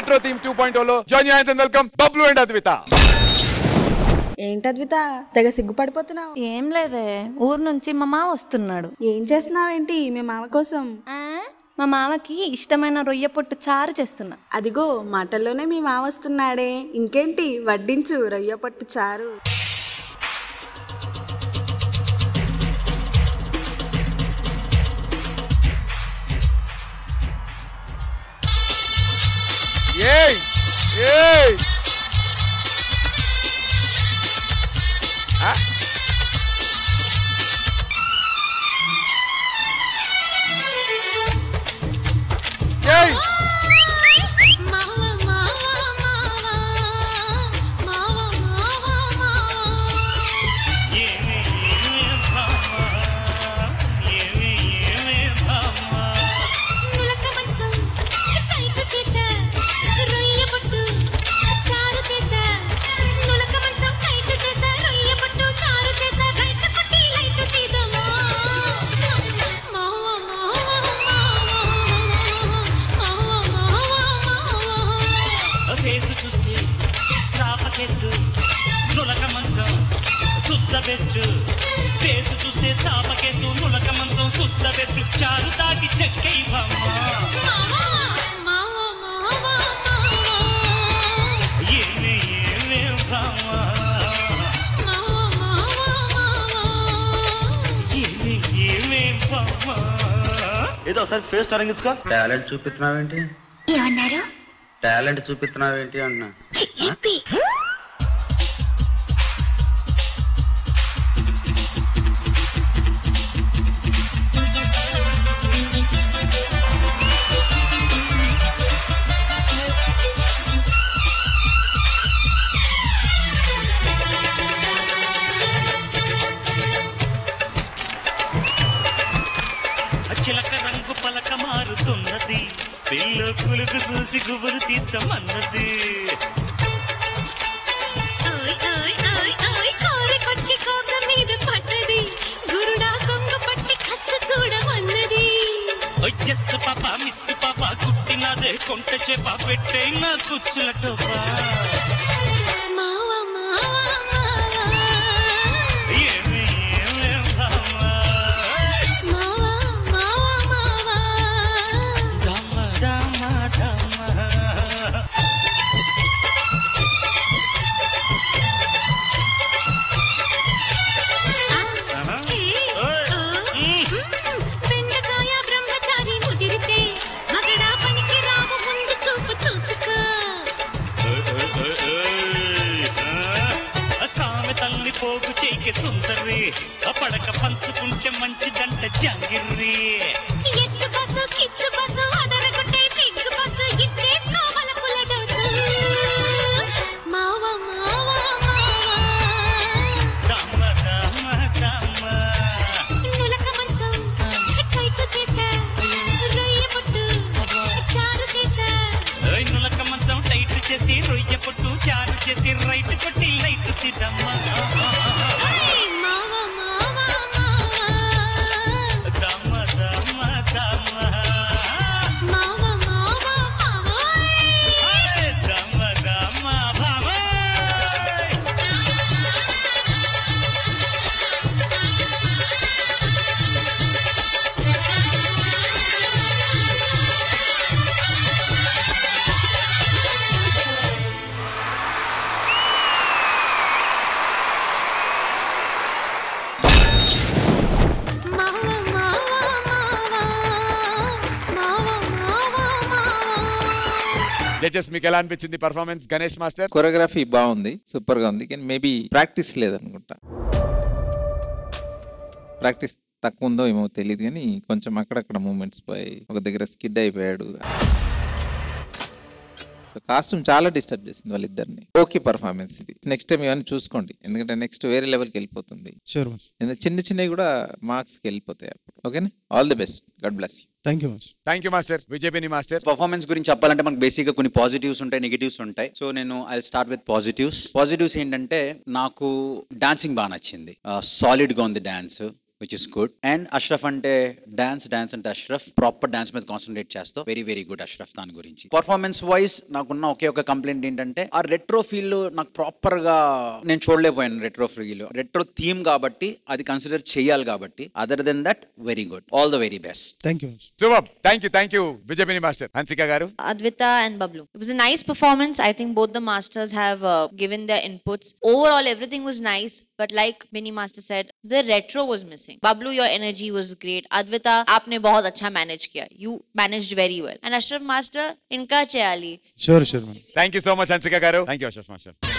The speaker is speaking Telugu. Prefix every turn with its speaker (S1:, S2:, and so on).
S1: రెట్రో థీమ్ 2.0లో join your hands and welcome Bablu and Advita.
S2: ఏంటి అద్విత తెగ సిగ్గుపడిపోతున్నావు?
S3: ఏం లేదే, ఊరు నుంచి మా మామ వస్తున్నాడు.
S2: ఏం చేస్తున్నావేంటి మీ మామ కోసం?
S3: మా మామకి ఇష్టమైన రొయ్య పొట్టు చారు చేస్తున్నా.
S2: అదిగో మాటల్లోనే మీ మామ వస్తున్నాడే, ఇంకేంటి వడ్డించు రొయ్య పొట్టు చారు.
S1: ఏయ్ ఏయ్ ఏయ్
S4: బెస్ట్ ఫేస్ చూస్తే చాప కేసు నులక మంచం శుద్ధ బెస్ట్ చారు తాగి చెక్కైవమ్మా ఏమే ఏమే బామా ఏమే ఏమే బామా
S5: ఏదో ఒకసారి ఫేస్ తరంగించుకో. టాలెంట్ చూపిస్తున్నావేంటి?
S6: ఏమన్నారు?
S5: టాలెంట్ చూపిస్తున్నావేంటి అన్నా.
S4: చిలక రంగు పలక మారుతున్నది పిల్ల కులుకు చూసి గుబులు తీర్చమన్నది జస్సు పాప మిస్సు పాప కుట్టినదే కొంట చేప పెట్టే నా కుచ్చుల టోపా పోగు చేయికి సుందరి పడక పంచుకుంటే మంచిదంట జంగిర్రి నులక మంచం టైట్ చేసి రొయ్య పొట్టు చారు చేసి రైట్ కొట్టి లైట్ తిద్దమ్మా
S1: జడ్జెస్ మీకు ఎలా అనిపించింది పర్ఫార్మెన్స్? గణేష్ మాస్టర్
S7: కొరియోగ్రఫీ బాగుంది, సూపర్ గా ఉంది, కానీ మేబీ ప్రాక్టీస్ లేదనుకుంటా. ప్రాక్టీస్ తక్కువ ఉందో ఏమో తెలియదు, కానీ కొంచెం అక్కడక్కడ మూమెంట్స్ పోయి ఒక దగ్గర స్కిడ్ అయిపోయాడు. కాస్ట్యూమ్ చాలా డిస్టర్బ్ చేసింది వాళ్ళిద్దరిని. ఓకే పర్ఫార్మెన్స్ ఇది. నెక్స్ట్ టైం ఇవన్నీ చూసుకోండి, ఎందుకంటే నెక్స్ట్ వేరే లెవెల్కి వెళ్ళిపోతుంది. చిన్న చిన్నవి కూడా మార్క్స్కి వెళ్ళిపోతాయి అప్పుడు. ఓకేనా? All the best. God bless you.
S1: Thank you master. Vijay master
S8: performance గురించి చెప్పాలంటే మనకు బేసిక్ గా కొన్ని పాజిటివ్స్ ఉంటాయి, నెగిటివ్స్ ఉంటాయి. సో నేను I start with positives. Positives ఏంటంటే నాకు డాన్సింగ్ బాగా నచ్చింది, సాలిడ్ గా ఉంది dance. Which is good. And Ashraf అంటే డాన్స్ అంటే అష్రఫ్ ప్రాపర్ డాన్స్ మీద కాన్సన్ట్రేట్ చేస్తావు. Very very good Ashraf. దాని గురించి పర్ఫార్మెన్స్ వైజ్ నాకున్న ఒకే ఒక కంప్లైంట్ ఏంటంటే ఆ రెట్రో ఫీల్ నాకు ప్రాపర్ గా నేను చూడలేకపోయాను. రెట్రో ఫీల్ రెట్రో థీమ్ కాబట్టి అది కన్సిడర్ చేయాలి కాబట్టి. Other than that very good. All the very best.
S6: Thank you.
S1: Super. Thank you విజయపిని master. Hansika garu.
S9: Advita and Bablu. It was a nice performance. I think both the masters have given their inputs. Overall, everything was nice. But like Mini Master said, the retro was missing. Bablu, your energy was great. Advita, आपने बहुत अच्छा manage किया. You managed very well. And Ashraf Master, इनका चयाली.
S6: Sure, man.
S1: Thank you so much, Hansika garu. Thank you, Ashraf Master.